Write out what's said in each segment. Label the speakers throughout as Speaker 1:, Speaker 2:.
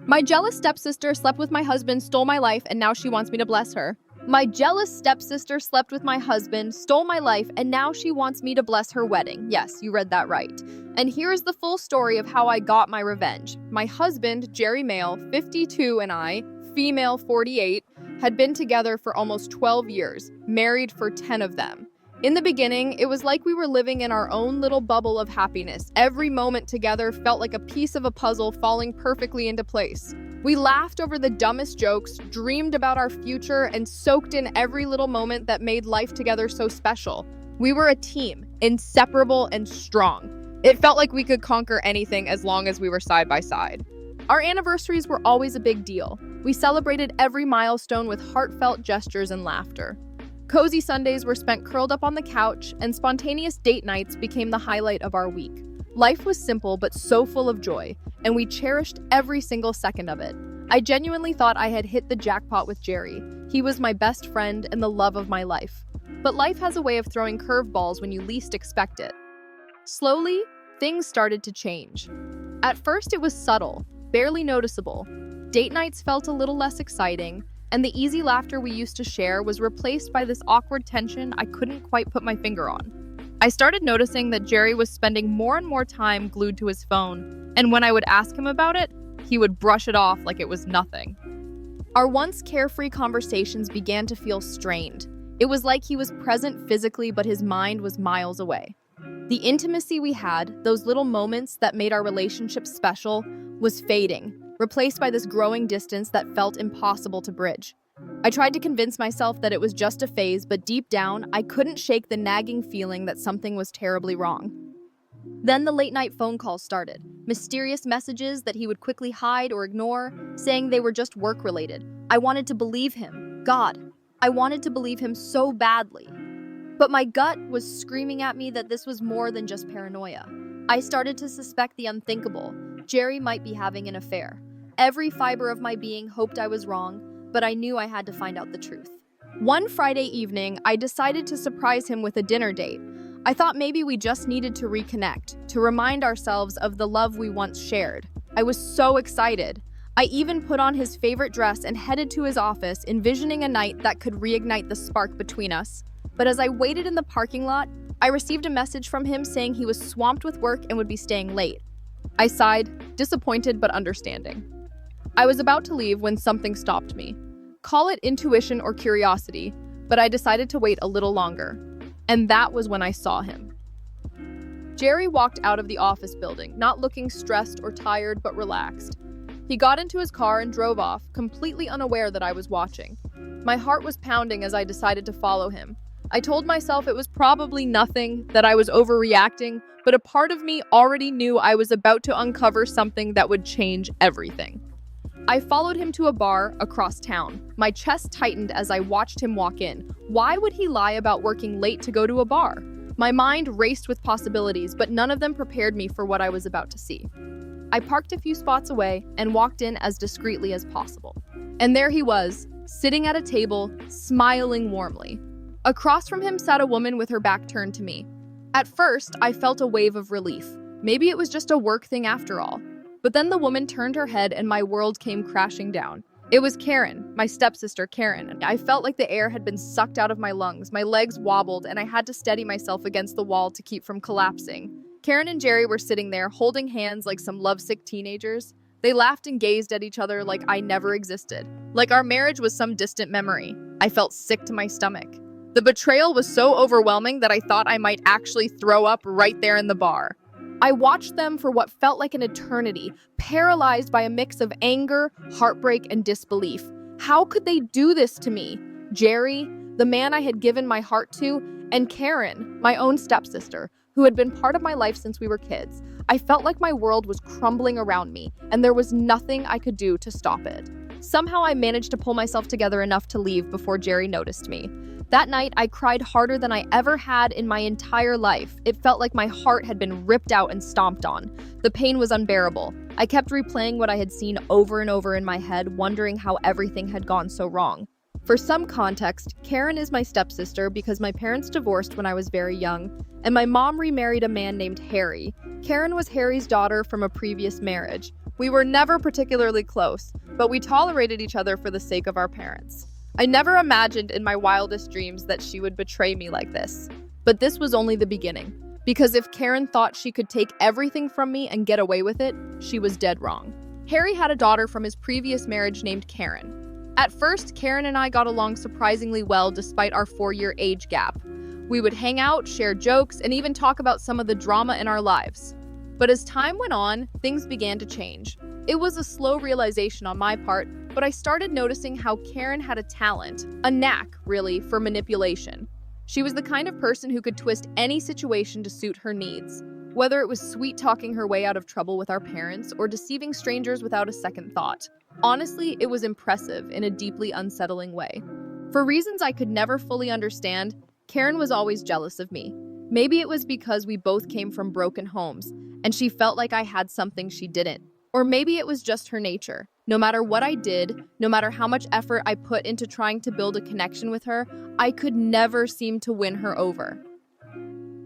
Speaker 1: My jealous stepsister slept with my husband, stole my life, and now she wants me to bless her. My jealous stepsister slept with my husband, stole my life, and now she wants me to bless her wedding. Yes, you read that right. And here's the full story of how I got my revenge. My husband, Jerry male, 52, and I, female, 48, had been together for almost 12 years, married for 10 of them. In the beginning, it was like we were living in our own little bubble of happiness. Every moment together felt like a piece of a puzzle falling perfectly into place. We laughed over the dumbest jokes, dreamed about our future, and soaked in every little moment that made life together so special. We were a team, inseparable and strong. It felt like we could conquer anything as long as we were side by side. Our anniversaries were always a big deal. We celebrated every milestone with heartfelt gestures and laughter. Cozy Sundays were spent curled up on the couch, and spontaneous date nights became the highlight of our week. Life was simple but so full of joy, and we cherished every single second of it. I genuinely thought I had hit the jackpot with Jerry. He was my best friend and the love of my life. But life has a way of throwing curveballs when you least expect it. Slowly, things started to change. At first, it was subtle, barely noticeable. Date nights felt a little less exciting, and the easy laughter we used to share was replaced by this awkward tension I couldn't quite put my finger on. I started noticing that Jerry was spending more and more time glued to his phone, and when I would ask him about it, he would brush it off like it was nothing. Our once carefree conversations began to feel strained. It was like he was present physically, but his mind was miles away. The intimacy we had, those little moments that made our relationship special, was fading, replaced by this growing distance that felt impossible to bridge. I tried to convince myself that it was just a phase, but deep down, I couldn't shake the nagging feeling that something was terribly wrong. Then the late-night phone calls started, mysterious messages that he would quickly hide or ignore, saying they were just work-related. I wanted to believe him. God, I wanted to believe him so badly. But my gut was screaming at me that this was more than just paranoia. I started to suspect the unthinkable. Jerry might be having an affair. Every fiber of my being hoped I was wrong, but I knew I had to find out the truth. One Friday evening, I decided to surprise him with a dinner date. I thought maybe we just needed to reconnect, to remind ourselves of the love we once shared. I was so excited. I even put on his favorite dress and headed to his office, envisioning a night that could reignite the spark between us. But as I waited in the parking lot, I received a message from him saying he was swamped with work and would be staying late. I sighed, disappointed but understanding. I was about to leave when something stopped me. Call it intuition or curiosity, but I decided to wait a little longer. And that was when I saw him. Jerry walked out of the office building, not looking stressed or tired, but relaxed. He got into his car and drove off, completely unaware that I was watching. My heart was pounding as I decided to follow him. I told myself it was probably nothing, that I was overreacting, but a part of me already knew I was about to uncover something that would change everything. I followed him to a bar across town. My chest tightened as I watched him walk in. Why would he lie about working late to go to a bar? My mind raced with possibilities, but none of them prepared me for what I was about to see. I parked a few spots away and walked in as discreetly as possible. And there he was, sitting at a table, smiling warmly. Across from him sat a woman with her back turned to me. At first, I felt a wave of relief. Maybe it was just a work thing after all. But then the woman turned her head and my world came crashing down. It was Karen, my stepsister Karen. I felt like the air had been sucked out of my lungs. My legs wobbled and I had to steady myself against the wall to keep from collapsing. Karen and Jerry were sitting there, holding hands like some lovesick teenagers. They laughed and gazed at each other like I never existed. Like our marriage was some distant memory. I felt sick to my stomach. The betrayal was so overwhelming that I thought I might actually throw up right there in the bar. I watched them for what felt like an eternity, paralyzed by a mix of anger, heartbreak, and disbelief. How could they do this to me? Jerry, the man I had given my heart to, and Karen, my own stepsister, who had been part of my life since we were kids. I felt like my world was crumbling around me, and there was nothing I could do to stop it. Somehow I managed to pull myself together enough to leave before Jerry noticed me. That night, I cried harder than I ever had in my entire life. It felt like my heart had been ripped out and stomped on. The pain was unbearable. I kept replaying what I had seen over and over in my head, wondering how everything had gone so wrong. For some context, Karen is my stepsister because my parents divorced when I was very young, and my mom remarried a man named Harry. Karen was Harry's daughter from a previous marriage. We were never particularly close, but we tolerated each other for the sake of our parents. I never imagined in my wildest dreams that she would betray me like this. But this was only the beginning, because if Karen thought she could take everything from me and get away with it, she was dead wrong. Harry had a daughter from his previous marriage named Karen. At first, Karen and I got along surprisingly well despite our 4-year age gap. We would hang out, share jokes, and even talk about some of the drama in our lives. But as time went on, things began to change. It was a slow realization on my part, but I started noticing how Karen had a talent, a knack, really, for manipulation. She was the kind of person who could twist any situation to suit her needs, whether it was sweet-talking her way out of trouble with our parents or deceiving strangers without a second thought. Honestly, it was impressive in a deeply unsettling way. For reasons I could never fully understand, Karen was always jealous of me. Maybe it was because we both came from broken homes, and she felt like I had something she didn't. Or maybe it was just her nature. No matter what I did, no matter how much effort I put into trying to build a connection with her, I could never seem to win her over.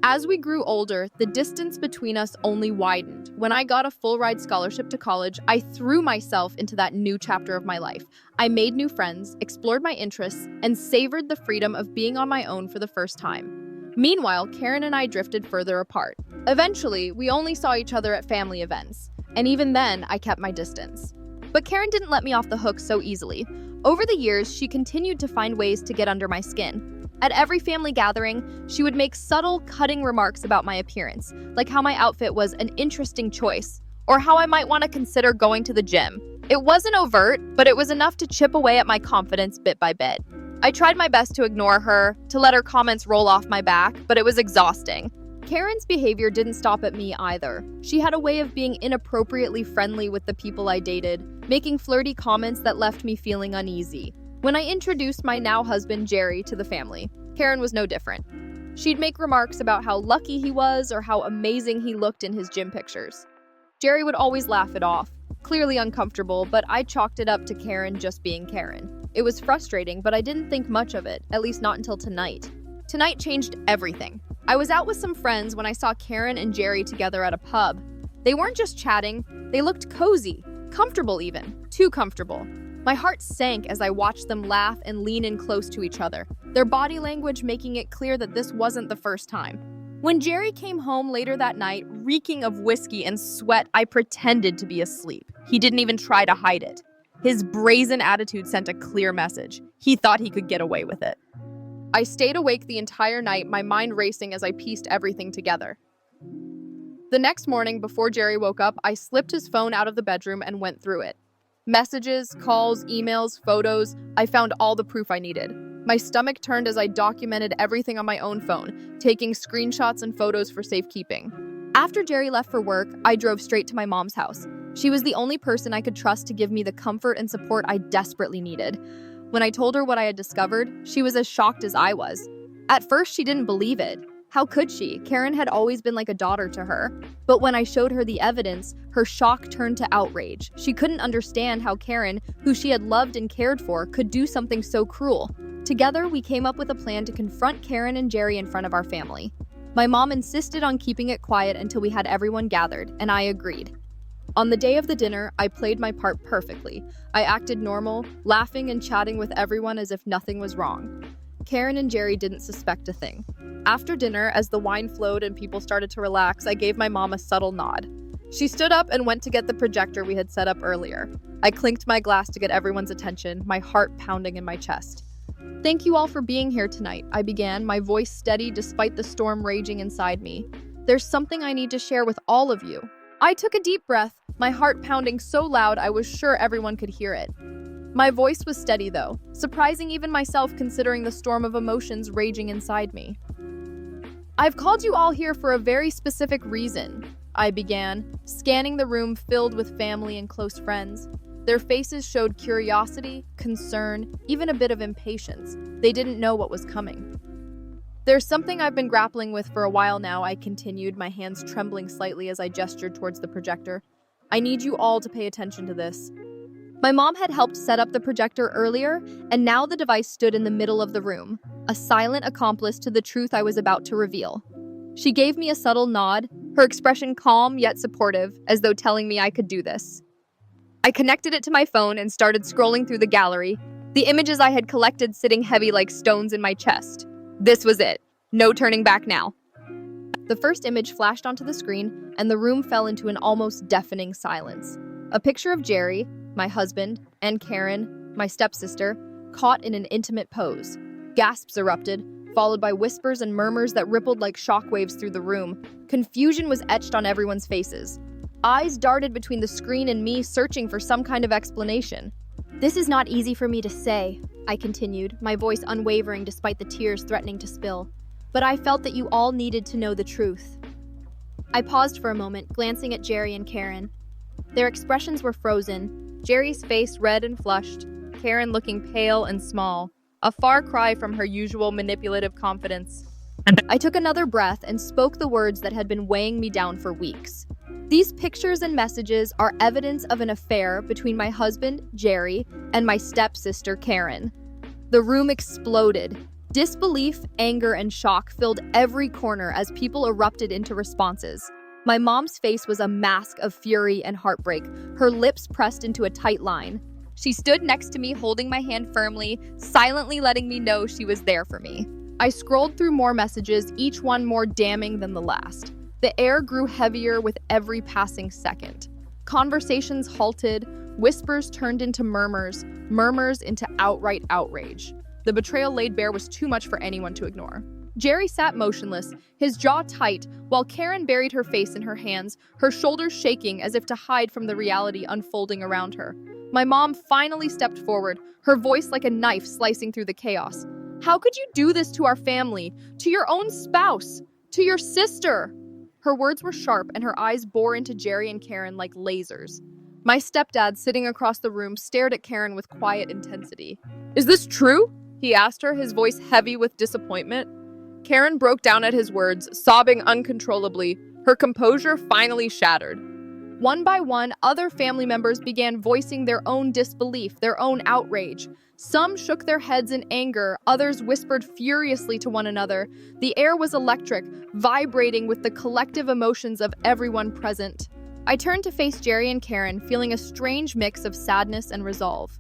Speaker 1: As we grew older, the distance between us only widened. When I got a full-ride scholarship to college, I threw myself into that new chapter of my life. I made new friends, explored my interests, and savored the freedom of being on my own for the first time. Meanwhile, Karen and I drifted further apart. Eventually, we only saw each other at family events, and even then, I kept my distance. But Karen didn't let me off the hook so easily. Over the years, she continued to find ways to get under my skin. At every family gathering, she would make subtle, cutting remarks about my appearance, like how my outfit was an interesting choice, or how I might want to consider going to the gym. It wasn't overt, but it was enough to chip away at my confidence bit by bit. I tried my best to ignore her, to let her comments roll off my back, but it was exhausting. Karen's behavior didn't stop at me either. She had a way of being inappropriately friendly with the people I dated, making flirty comments that left me feeling uneasy. When I introduced my now husband, Jerry, to the family, Karen was no different. She'd make remarks about how lucky he was or how amazing he looked in his gym pictures. Jerry would always laugh it off, clearly uncomfortable, but I chalked it up to Karen just being Karen. It was frustrating, but I didn't think much of it, at least not until tonight. Tonight changed everything. I was out with some friends when I saw Karen and Jerry together at a pub. They weren't just chatting, they looked cozy, comfortable even, too comfortable. My heart sank as I watched them laugh and lean in close to each other, their body language making it clear that this wasn't the first time. When Jerry came home later that night, reeking of whiskey and sweat, I pretended to be asleep. He didn't even try to hide it. His brazen attitude sent a clear message. He thought he could get away with it. I stayed awake the entire night, my mind racing as I pieced everything together. The next morning, before Jerry woke up, I slipped his phone out of the bedroom and went through it. Messages, calls, emails, photos, I found all the proof I needed. My stomach turned as I documented everything on my own phone, taking screenshots and photos for safekeeping. After Jerry left for work, I drove straight to my mom's house. She was the only person I could trust to give me the comfort and support I desperately needed. When I told her what I had discovered, she was as shocked as I was. At first, she didn't believe it. How could she? Karen had always been like a daughter to her. But when I showed her the evidence, her shock turned to outrage. She couldn't understand how Karen, who she had loved and cared for, could do something so cruel. Together, we came up with a plan to confront Karen and Jerry in front of our family. My mom insisted on keeping it quiet until we had everyone gathered, and I agreed. On the day of the dinner, I played my part perfectly. I acted normal, laughing and chatting with everyone as if nothing was wrong. Karen and Jerry didn't suspect a thing. After dinner, as the wine flowed and people started to relax, I gave my mom a subtle nod. She stood up and went to get the projector we had set up earlier. I clinked my glass to get everyone's attention, my heart pounding in my chest. "Thank you all for being here tonight," I began, my voice steady despite the storm raging inside me. "There's something I need to share with all of you." I took a deep breath, my heart pounding so loud I was sure everyone could hear it. My voice was steady though, surprising even myself considering the storm of emotions raging inside me. "I've called you all here for a very specific reason," I began, scanning the room filled with family and close friends. Their faces showed curiosity, concern, even a bit of impatience. They didn't know what was coming. "There's something I've been grappling with for a while now," I continued, my hands trembling slightly as I gestured towards the projector. "I need you all to pay attention to this." My mom had helped set up the projector earlier, and now the device stood in the middle of the room, a silent accomplice to the truth I was about to reveal. She gave me a subtle nod, her expression calm yet supportive, as though telling me I could do this. I connected it to my phone and started scrolling through the gallery, the images I had collected sitting heavy like stones in my chest. This was it. No turning back now. The first image flashed onto the screen, and the room fell into an almost deafening silence. A picture of Jerry, my husband, and Karen, my stepsister, caught in an intimate pose. Gasps erupted, followed by whispers and murmurs that rippled like shockwaves through the room. Confusion was etched on everyone's faces. Eyes darted between the screen and me, searching for some kind of explanation.
Speaker 2: "This is not easy for me to say," I continued, my voice unwavering despite the tears threatening to spill. "But I felt that you all needed to know the truth." I paused for a moment, glancing at Jerry and Karen. Their expressions were frozen, Jerry's face red and flushed, Karen looking pale and small, a far cry from her usual manipulative confidence. I took another breath and spoke the words that had been weighing me down for weeks. These pictures and messages are evidence of an affair between my husband, Jerry, and my stepsister, Karen. The room exploded. Disbelief, anger, and shock filled every corner as people erupted into responses. My mom's face was a mask of fury and heartbreak, her lips pressed into a tight line. She stood next to me, holding my hand firmly, silently letting me know she was there for me. I scrolled through more messages, each one more damning than the last. The air grew heavier with every passing second. Conversations halted, whispers turned into murmurs, murmurs into outright outrage. The betrayal laid bare was too much for anyone to ignore. Jerry sat motionless, his jaw tight, while Karen buried her face in her hands, her shoulders shaking as if to hide from the reality unfolding around her. My mom finally stepped forward, her voice like a knife slicing through the chaos. "How could you do this to our family, to your own spouse, to your sister?" Her words were sharp, and her eyes bore into Jerry and Karen like lasers. My stepdad, sitting across the room, stared at Karen with quiet intensity. "Is this true?" he asked her, his voice heavy with disappointment. Karen broke down at his words, sobbing uncontrollably, her composure finally shattered. One by one, other family members began voicing their own disbelief, their own outrage. Some shook their heads in anger, others whispered furiously to one another. The air was electric, vibrating with the collective emotions of everyone present. I turned to face Jerry and Karen, feeling a strange mix of sadness and resolve.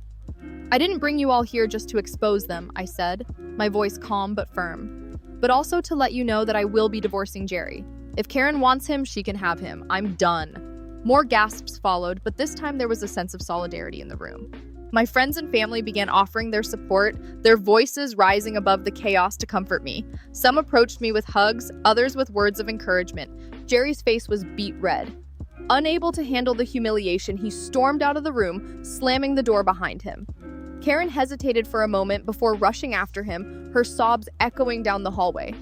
Speaker 2: "I didn't bring you all here just to expose them," I said, my voice calm but firm. "But also to let you know that I will be divorcing Jerry. If Karen wants him, she can have him. I'm done." More gasps followed, but this time there was a sense of solidarity in the room. My friends and family began offering their support, their voices rising above the chaos to comfort me. Some approached me with hugs, others with words of encouragement. Jerry's face was beet red. Unable to handle the humiliation, he stormed out of the room, slamming the door behind him. Karen hesitated for a moment before rushing after him, her sobs echoing down the hallway.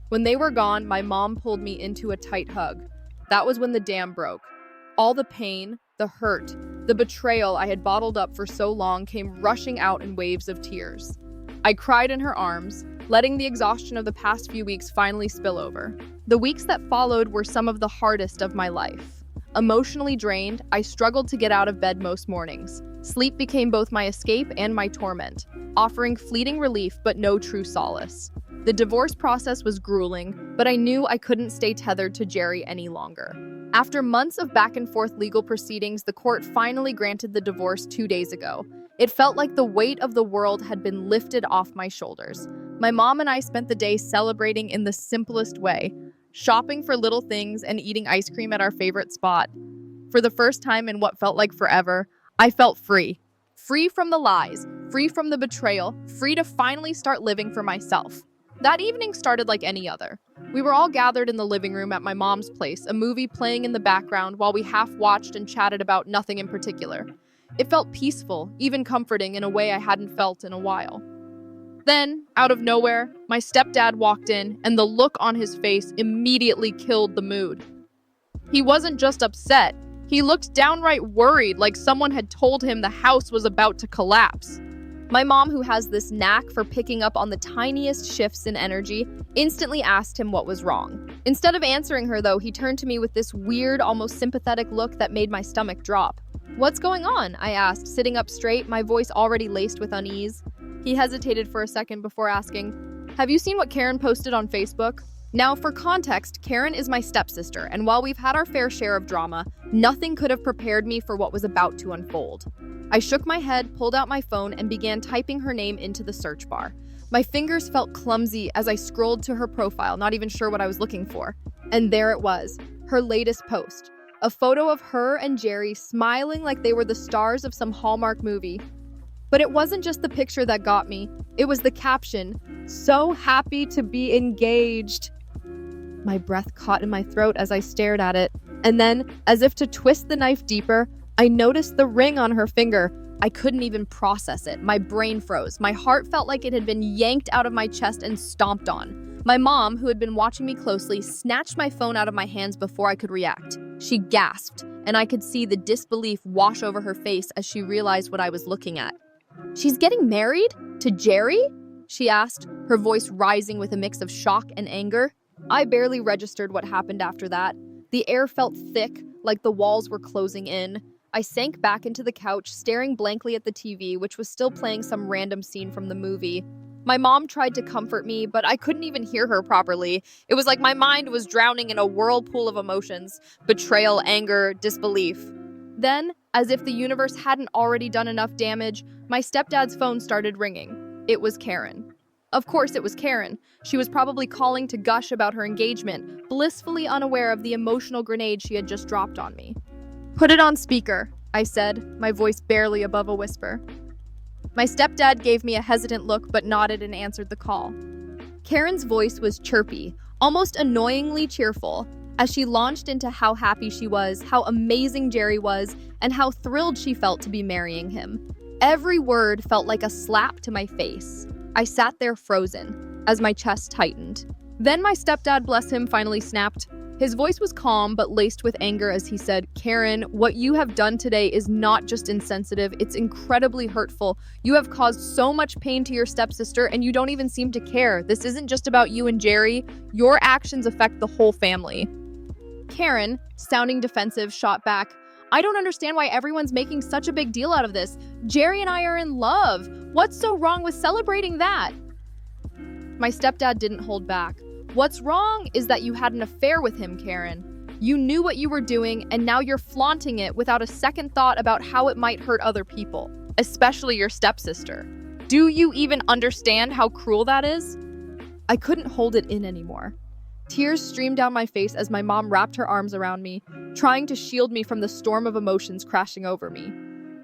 Speaker 2: When they were gone, my mom pulled me into a tight hug. That was when the dam broke. All the pain, the hurt, the betrayal I had bottled up for so long came rushing out in waves of tears. I cried in her arms, letting the exhaustion of the past few weeks finally spill over. The weeks that followed were some of the hardest of my life. Emotionally drained, I struggled to get out of bed most mornings. Sleep became both my escape and my torment, offering fleeting relief but no true solace. The divorce process was grueling, but I knew I couldn't stay tethered to Jerry any longer. After months of back-and-forth legal proceedings, the court finally granted the divorce 2 days ago. It felt like the weight of the world had been lifted off my shoulders. My mom and I spent the day celebrating in the simplest way, shopping for little things and eating ice cream at our favorite spot. For the first time in what felt like forever, I felt free. Free from the lies, free from the betrayal, free to finally start living for myself. That evening started like any other. We were all gathered in the living room at my mom's place, a movie playing in the background while we half watched and chatted about nothing in particular. It felt peaceful, even comforting in a way I hadn't felt in a while. Then, out of nowhere, my stepdad walked in, and the look on his face immediately killed the mood. He wasn't just upset. He looked downright worried, like someone had told him the house was about to collapse. My mom, who has this knack for picking up on the tiniest shifts in energy, instantly asked him what was wrong. Instead of answering her, though, he turned to me with this weird, almost sympathetic look that made my stomach drop. "What's going on?" I asked, sitting up straight, my voice already laced with unease. He hesitated for a second before asking, "Have you seen what Karen posted on Facebook?"
Speaker 1: Now, for context, Karen is my stepsister, and while we've had our fair share of drama, nothing could have prepared me for what was about to unfold. I shook my head, pulled out my phone, and began typing her name into the search bar. My fingers felt clumsy as I scrolled to her profile, not even sure what I was looking for. And there it was, her latest post. A photo of her and Jerry smiling like they were the stars of some Hallmark movie. But it wasn't just the picture that got me, it was the caption, "So happy to be engaged." My breath caught in my throat as I stared at it, and then, as if to twist the knife deeper, I noticed the ring on her finger. I couldn't even process it. My brain froze. My heart felt like it had been yanked out of my chest and stomped on. My mom, who had been watching me closely, snatched my phone out of my hands before I could react. She gasped, and I could see the disbelief wash over her face as she realized what I was looking at. "She's getting married? To Jerry?" she asked, her voice rising with a mix of shock and anger. I barely registered what happened after that. The air felt thick, like the walls were closing in. I sank back into the couch, staring blankly at the TV, which was still playing some random scene from the movie. My mom tried to comfort me, but I couldn't even hear her properly. It was like my mind was drowning in a whirlpool of emotions: betrayal, anger, disbelief. Then, as if the universe hadn't already done enough damage, my stepdad's phone started ringing. It was Karen. Of course it was Karen. She was probably calling to gush about her engagement, blissfully unaware of the emotional grenade she had just dropped on me. "Put it on speaker," I said, my voice barely above a whisper. My stepdad gave me a hesitant look but nodded and answered the call. Karen's voice was chirpy, almost annoyingly cheerful, as she launched into how happy she was, how amazing Jerry was, and how thrilled she felt to be marrying him. Every word felt like a slap to my face. I sat there frozen, as my chest tightened. Then my stepdad, bless him, finally snapped. His voice was calm but laced with anger as he said, "Karen, what you have done today is not just insensitive, it's incredibly hurtful. You have caused so much pain to your stepsister and you don't even seem to care. This isn't just about you and Jerry. Your actions affect the whole family." Karen, sounding defensive, shot back, "I don't understand why everyone's making such a big deal out of this. Jerry and I are in love. What's so wrong with celebrating that?" My stepdad didn't hold back. "What's wrong is that you had an affair with him, Karen. You knew what you were doing, and now you're flaunting it without a second thought about how it might hurt other people, especially your stepsister. Do you even understand how cruel that is?" I couldn't hold it in anymore. Tears streamed down my face as my mom wrapped her arms around me, trying to shield me from the storm of emotions crashing over me.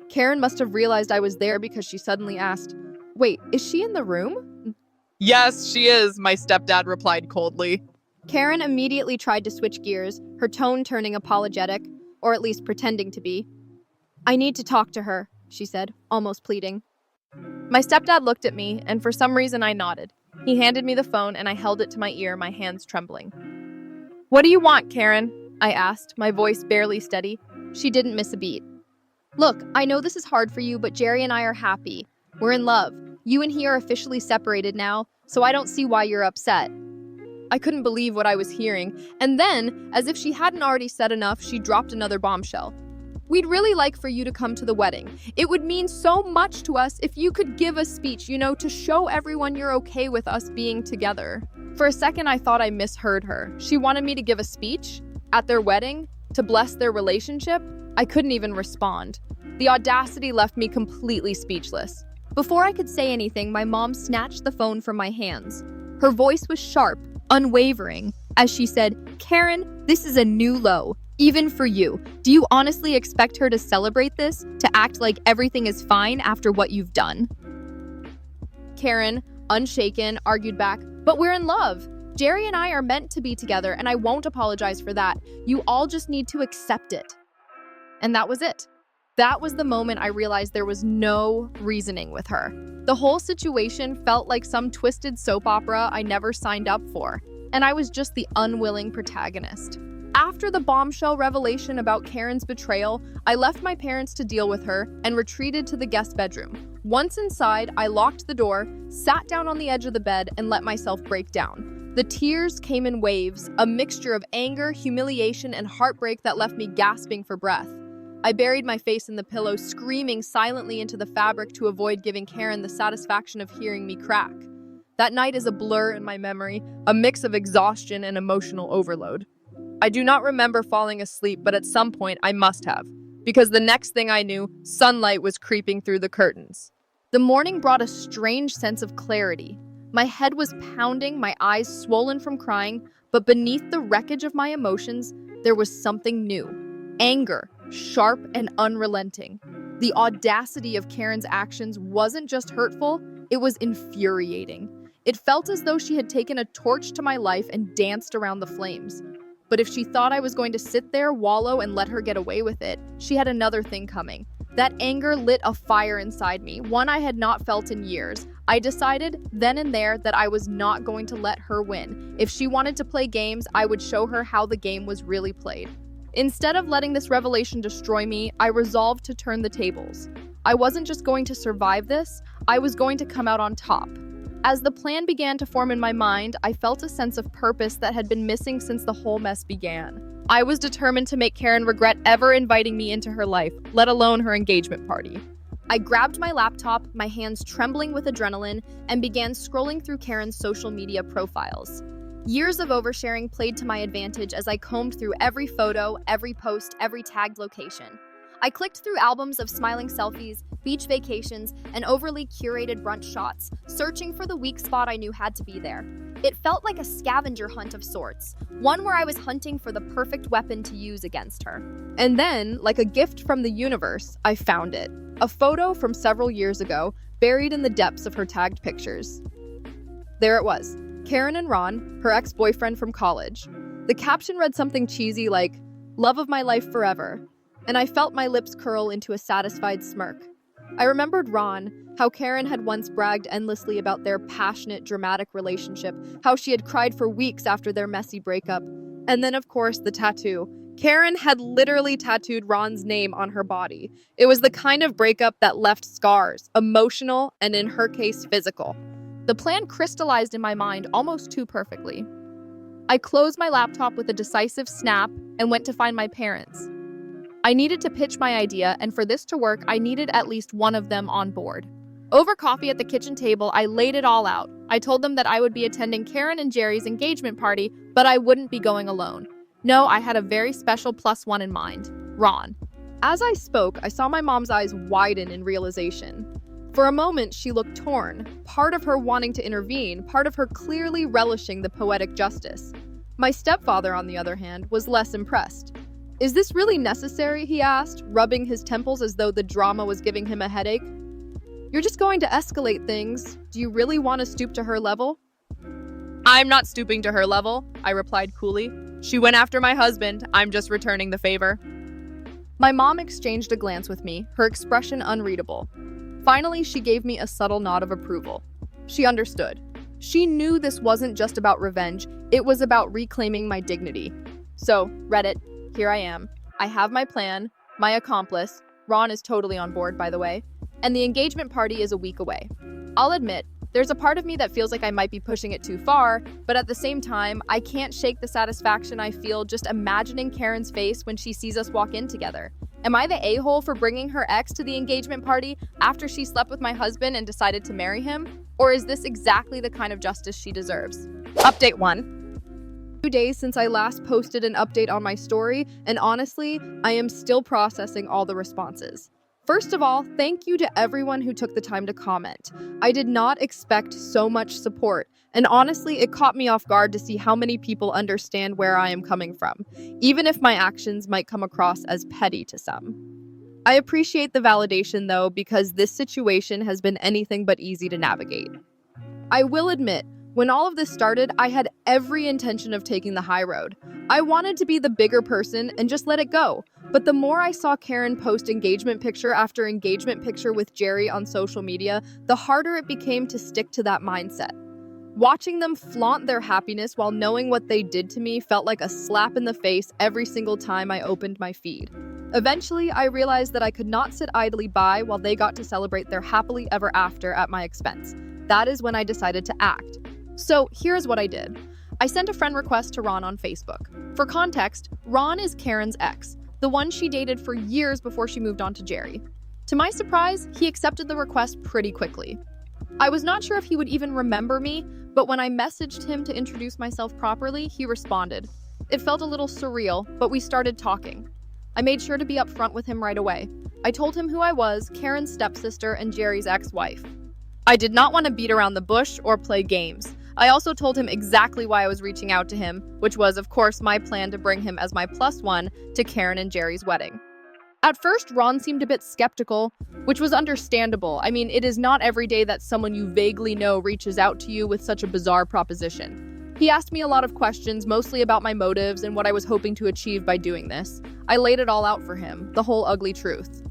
Speaker 1: Karen must have realized I was there because she suddenly asked, "Wait, is she in the room?"
Speaker 3: "Yes, she is," my stepdad replied coldly.
Speaker 2: Karen immediately tried to switch gears, her tone turning apologetic, or at least pretending to be. "I need to talk to her," she said, almost pleading.
Speaker 1: My stepdad looked at me, and for some reason I nodded. He handed me the phone and I held it to my ear, my hands trembling. "What do you want, Karen?" I asked, my voice barely steady. She didn't miss a beat.
Speaker 2: "Look, I know this is hard for you, but Jerry and I are happy. We're in love. You and he are officially separated now, so I don't see why you're upset."
Speaker 1: I couldn't believe what I was hearing, and then, as if she hadn't already said enough, she dropped another bombshell. "We'd really like for you to come to the wedding. It would mean so much to us if you could give a speech, to show everyone you're okay with us being together." For a second, I thought I misheard her. She wanted me to give a speech? At their wedding? To bless their relationship? I couldn't even respond. The audacity left me completely speechless. Before I could say anything, my mom snatched the phone from my hands. Her voice was sharp, unwavering, as she said, "Karen, this is a new low. Even for you. Do you honestly expect her to celebrate this? To act like everything is fine after what you've done?" Karen, unshaken, argued back, "But we're in love. Jerry and I are meant to be together, and I won't apologize for that. You all just need to accept it." And that was it. That was the moment I realized there was no reasoning with her. The whole situation felt like some twisted soap opera I never signed up for, and I was just the unwilling protagonist. After the bombshell revelation about Karen's betrayal, I left my parents to deal with her and retreated to the guest bedroom. Once inside, I locked the door, sat down on the edge of the bed, and let myself break down. The tears came in waves, a mixture of anger, humiliation, and heartbreak that left me gasping for breath. I buried my face in the pillow, screaming silently into the fabric to avoid giving Karen the satisfaction of hearing me crack. That night is a blur in my memory, a mix of exhaustion and emotional overload. I do not remember falling asleep, but at some point I must have, because the next thing I knew, sunlight was creeping through the curtains. The morning brought a strange sense of clarity. My head was pounding, my eyes swollen from crying, but beneath the wreckage of my emotions, there was something new. Anger, sharp and unrelenting. The audacity of Karen's actions wasn't just hurtful, it was infuriating. It felt as though she had taken a torch to my life and danced around the flames. But if she thought I was going to sit there, wallow, and let her get away with it, she had another thing coming. That anger lit a fire inside me, one I had not felt in years. I decided then and there that I was not going to let her win. If she wanted to play games, I would show her how the game was really played. Instead of letting this revelation destroy me, I resolved to turn the tables. I wasn't just going to survive this, I was going to come out on top. As the plan began to form in my mind, I felt a sense of purpose that had been missing since the whole mess began. I was determined to make Karen regret ever inviting me into her life, let alone her engagement party. I grabbed my laptop, my hands trembling with adrenaline, and began scrolling through Karen's social media profiles. Years of oversharing played to my advantage as I combed through every photo, every post, every tagged location. I clicked through albums of smiling selfies, beach vacations, and overly curated brunch shots, searching for the weak spot I knew had to be there. It felt like a scavenger hunt of sorts, one where I was hunting for the perfect weapon to use against her. And then, like a gift from the universe, I found it. A photo from several years ago, buried in the depths of her tagged pictures. There it was, Karen and Ron, her ex-boyfriend from college. The caption read something cheesy like, "Love of my life forever," and I felt my lips curl into a satisfied smirk. I remembered Ron, how Karen had once bragged endlessly about their passionate, dramatic relationship, how she had cried for weeks after their messy breakup. And then, of course, the tattoo. Karen had literally tattooed Ron's name on her body. It was the kind of breakup that left scars, emotional and, in her case, physical. The plan crystallized in my mind almost too perfectly. I closed my laptop with a decisive snap and went to find my parents. I needed to pitch my idea, and for this to work, I needed at least one of them on board. Over coffee at the kitchen table, I laid it all out. I told them that I would be attending Karen and Jerry's engagement party, but I wouldn't be going alone. No, I had a very special plus one in mind, Ron. As I spoke, I saw my mom's eyes widen in realization. For a moment, she looked torn, part of her wanting to intervene, part of her clearly relishing the poetic justice. My stepfather, on the other hand, was less impressed. "Is this really necessary?" he asked, rubbing his temples as though the drama was giving him a headache. "You're just going to escalate things. Do you really want to stoop to her level?"
Speaker 3: I'm not stooping to her level, I replied coolly. She went after my husband, I'm just returning the favor.
Speaker 1: My mom exchanged a glance with me, her expression unreadable. Finally, she gave me a subtle nod of approval. She understood. She knew this wasn't just about revenge, it was about reclaiming my dignity. So, Reddit, here I am. I have my plan, my accomplice. Ron is totally on board, by the way. And the engagement party is a week away. I'll admit, there's a part of me that feels like I might be pushing it too far, but at the same time, I can't shake the satisfaction I feel just imagining Karen's face when she sees us walk in together. Am I the a-hole for bringing her ex to the engagement party after she slept with my husband and decided to marry him? Or is this exactly the kind of justice she deserves?
Speaker 3: Update 1.
Speaker 1: 2 days since I last posted an update on my story, and honestly, I am still processing all the responses. First of all, thank you to everyone who took the time to comment. I did not expect so much support, and honestly, it caught me off guard to see how many people understand where I am coming from, even if my actions might come across as petty to some. I appreciate the validation though, because this situation has been anything but easy to navigate. I will admit, when all of this started, I had every intention of taking the high road. I wanted to be the bigger person and just let it go. But the more I saw Karen post engagement picture after engagement picture with Jerry on social media, the harder it became to stick to that mindset. Watching them flaunt their happiness while knowing what they did to me felt like a slap in the face every single time I opened my feed. Eventually, I realized that I could not sit idly by while they got to celebrate their happily ever after at my expense. That is when I decided to act. So here's what I did. I sent a friend request to Ron on Facebook. For context, Ron is Karen's ex, the one she dated for years before she moved on to Jerry. To my surprise, he accepted the request pretty quickly. I was not sure if he would even remember me, but when I messaged him to introduce myself properly, he responded. It felt a little surreal, but we started talking. I made sure to be upfront with him right away. I told him who I was, Karen's stepsister and Jerry's ex-wife. I did not want to beat around the bush or play games. I also told him exactly why I was reaching out to him, which was, of course, my plan to bring him as my +1 to Karen and Jerry's wedding. At first, Ron seemed a bit skeptical, which was understandable. I mean, it is not every day that someone you vaguely know reaches out to you with such a bizarre proposition. He asked me a lot of questions, mostly about my motives and what I was hoping to achieve by doing this. I laid it all out for him, the whole ugly truth.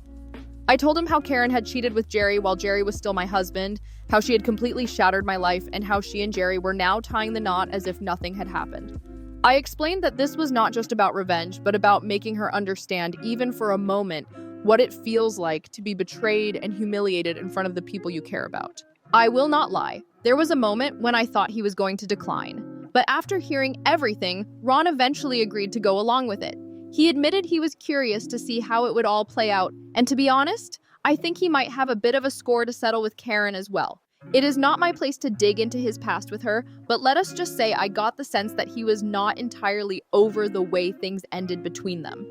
Speaker 1: I told him how Karen had cheated with Jerry while Jerry was still my husband, how she had completely shattered my life, and how she and Jerry were now tying the knot as if nothing had happened. I explained that this was not just about revenge, but about making her understand, even for a moment, what it feels like to be betrayed and humiliated in front of the people you care about. I will not lie, there was a moment when I thought he was going to decline. But after hearing everything, Ron eventually agreed to go along with it. He admitted he was curious to see how it would all play out, and to be honest, I think he might have a bit of a score to settle with Karen as well. It is not my place to dig into his past with her, but let us just say I got the sense that he was not entirely over the way things ended between them.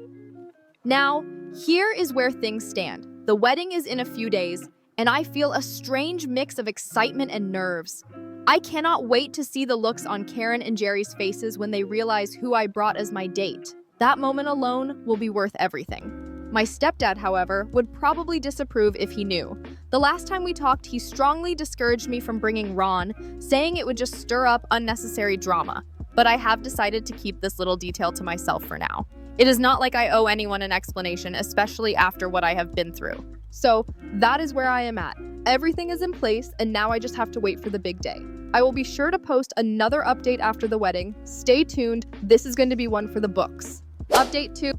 Speaker 1: Now, here is where things stand. The wedding is in a few days, and I feel a strange mix of excitement and nerves. I cannot wait to see the looks on Karen and Jerry's faces when they realize who I brought as my date. That moment alone will be worth everything. My stepdad, however, would probably disapprove if he knew. The last time we talked, he strongly discouraged me from bringing Ron, saying it would just stir up unnecessary drama. But I have decided to keep this little detail to myself for now. It is not like I owe anyone an explanation, especially after what I have been through. So that is where I am at. Everything is in place, and now I just have to wait for the big day. I will be sure to post another update after the wedding. Stay tuned, this is going to be one for the books. Update 2.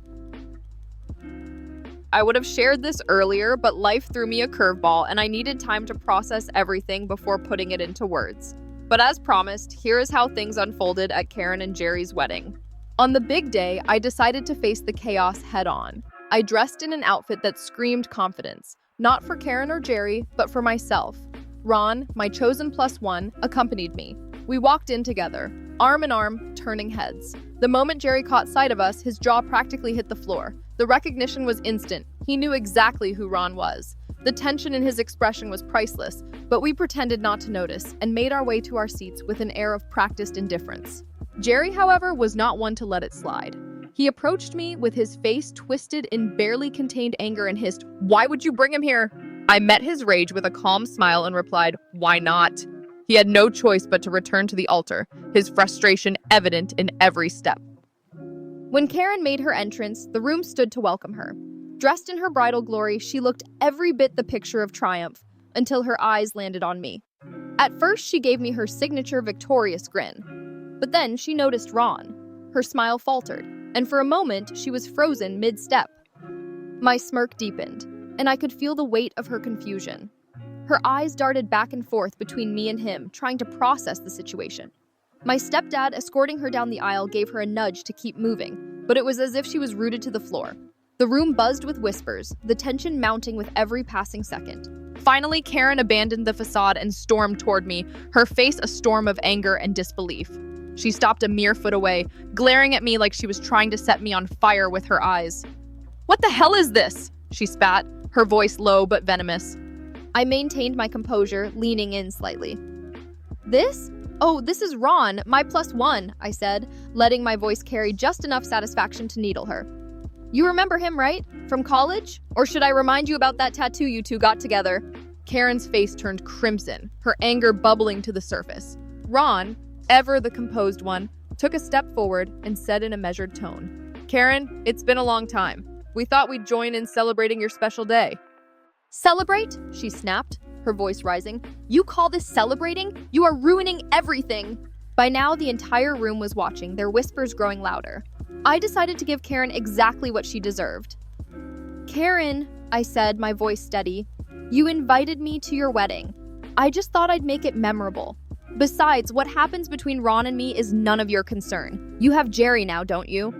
Speaker 1: I would have shared this earlier, but life threw me a curveball and I needed time to process everything before putting it into words. But as promised, here is how things unfolded at Karen and Jerry's wedding. On the big day, I decided to face the chaos head on. I dressed in an outfit that screamed confidence, not for Karen or Jerry, but for myself. Ron, my chosen +1, accompanied me. We walked in together, arm in arm, turning heads. The moment Jerry caught sight of us, his jaw practically hit the floor. The recognition was instant. He knew exactly who Ron was. The tension in his expression was priceless, but we pretended not to notice and made our way to our seats with an air of practiced indifference. Jerry, however, was not one to let it slide. He approached me with his face twisted in barely contained anger and hissed, "Why would you bring him here?" I met his rage with a calm smile and replied, "Why not?" He had no choice but to return to the altar, his frustration evident in every step. When Karen made her entrance, the room stood to welcome her. Dressed in her bridal glory, she looked every bit the picture of triumph, until her eyes landed on me. At first, she gave me her signature victorious grin. But then she noticed Ron. Her smile faltered, and for a moment, she was frozen mid-step. My smirk deepened, and I could feel the weight of her confusion. Her eyes darted back and forth between me and him, trying to process the situation. My stepdad, escorting her down the aisle, gave her a nudge to keep moving, but it was as if she was rooted to the floor. The room buzzed with whispers, the tension mounting with every passing second. Finally, Karen abandoned the facade and stormed toward me, her face a storm of anger and disbelief. She stopped a mere foot away, glaring at me like she was trying to set me on fire with her eyes. "What the hell is this?" she spat, her voice low but venomous. I maintained my composure, leaning in slightly. "This? Oh, this is Ron, my +1, I said, letting my voice carry just enough satisfaction to needle her. "You remember him, right? From college? Or should I remind you about that tattoo you two got together?" Karen's face turned crimson, her anger bubbling to the surface. Ron, ever the composed one, took a step forward and said in a measured tone, "Karen, it's been a long time. We thought we'd join in celebrating your special day." "Celebrate?" she snapped, her voice rising. "You call this celebrating? You are ruining everything!" By now, the entire room was watching, their whispers growing louder. I decided to give Karen exactly what she deserved. "Karen," I said, my voice steady, "you invited me to your wedding. I just thought I'd make it memorable. Besides, what happens between Ron and me is none of your concern. You have Jerry now, don't you?"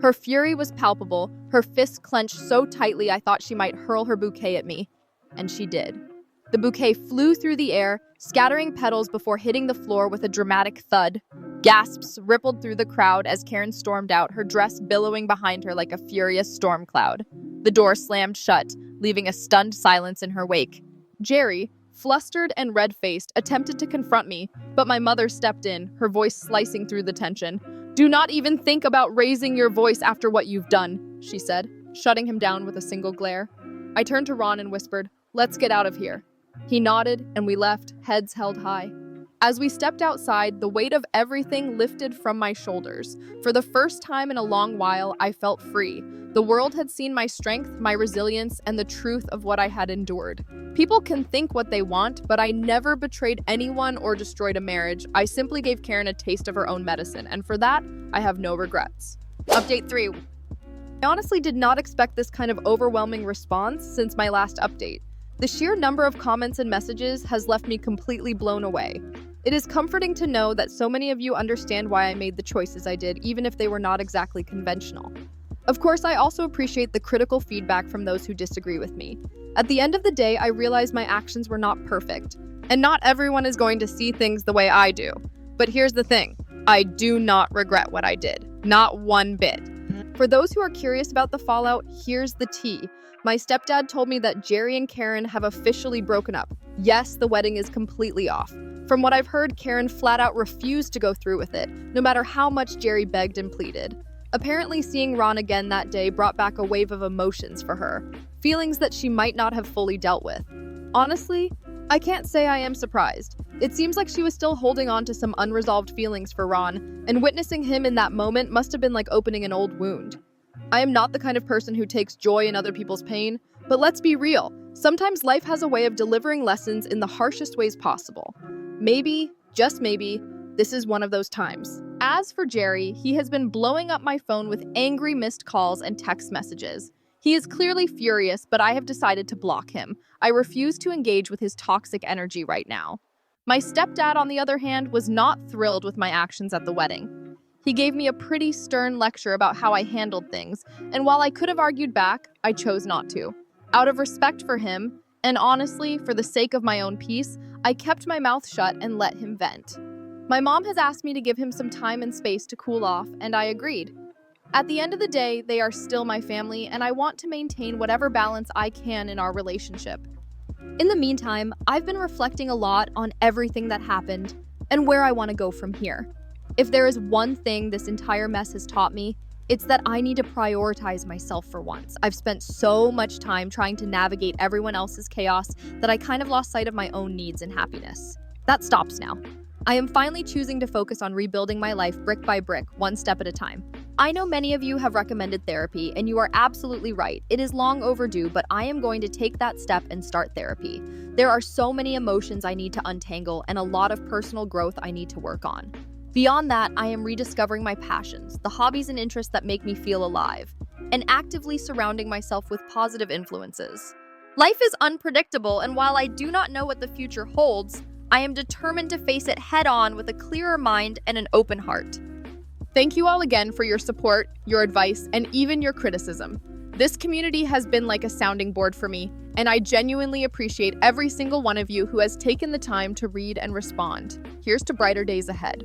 Speaker 1: Her fury was palpable, her fists clenched so tightly I thought she might hurl her bouquet at me. And she did. The bouquet flew through the air, scattering petals before hitting the floor with a dramatic thud. Gasps rippled through the crowd as Karen stormed out, her dress billowing behind her like a furious storm cloud. The door slammed shut, leaving a stunned silence in her wake. Jerry, flustered and red-faced, attempted to confront me, but my mother stepped in, her voice slicing through the tension. "Do not even think about raising your voice after what you've done," she said, shutting him down with a single glare. I turned to Ron and whispered, "Let's get out of here." He nodded, and we left, heads held high. As we stepped outside, the weight of everything lifted from my shoulders. For the first time in a long while, I felt free. The world had seen my strength, my resilience, and the truth of what I had endured. People can think what they want, but I never betrayed anyone or destroyed a marriage. I simply gave Karen a taste of her own medicine, and for that, I have no regrets. Update 3. I honestly did not expect this kind of overwhelming response since my last update. The sheer number of comments and messages has left me completely blown away. It is comforting to know that so many of you understand why I made the choices I did, even if they were not exactly conventional. Of course, I also appreciate the critical feedback from those who disagree with me. At the end of the day, I realize my actions were not perfect, and not everyone is going to see things the way I do. But here's the thing, I do not regret what I did, not one bit. For those who are curious about the fallout, here's the tea. My stepdad told me that Jerry and Karen have officially broken up. Yes, the wedding is completely off. From what I've heard, Karen flat out refused to go through with it, no matter how much Jerry begged and pleaded. Apparently, seeing Ron again that day brought back a wave of emotions for her, feelings that she might not have fully dealt with. Honestly, I can't say I am surprised. It seems like she was still holding on to some unresolved feelings for Ron, and witnessing him in that moment must have been like opening an old wound. I am not the kind of person who takes joy in other people's pain, but let's be real. Sometimes life has a way of delivering lessons in the harshest ways possible. Maybe, just maybe, this is one of those times. As for Jerry, he has been blowing up my phone with angry missed calls and text messages. He is clearly furious, but I have decided to block him. I refuse to engage with his toxic energy right now. My stepdad, on the other hand, was not thrilled with my actions at the wedding. He gave me a pretty stern lecture about how I handled things, and while I could have argued back, I chose not to. Out of respect for him, and honestly, for the sake of my own peace, I kept my mouth shut and let him vent. My mom has asked me to give him some time and space to cool off, and I agreed. At the end of the day, they are still my family, and I want to maintain whatever balance I can in our relationship. In the meantime, I've been reflecting a lot on everything that happened and where I want to go from here. If there is one thing this entire mess has taught me, it's that I need to prioritize myself for once. I've spent so much time trying to navigate everyone else's chaos that I kind of lost sight of my own needs and happiness. That stops now. I am finally choosing to focus on rebuilding my life brick by brick, one step at a time. I know many of you have recommended therapy, and you are absolutely right. It is long overdue, but I am going to take that step and start therapy. There are so many emotions I need to untangle and a lot of personal growth I need to work on. Beyond that, I am rediscovering my passions, the hobbies and interests that make me feel alive, and actively surrounding myself with positive influences. Life is unpredictable, and while I do not know what the future holds, I am determined to face it head-on with a clearer mind and an open heart. Thank you all again for your support, your advice, and even your criticism. This community has been like a sounding board for me, and I genuinely appreciate every single one of you who has taken the time to read and respond. Here's to brighter days ahead.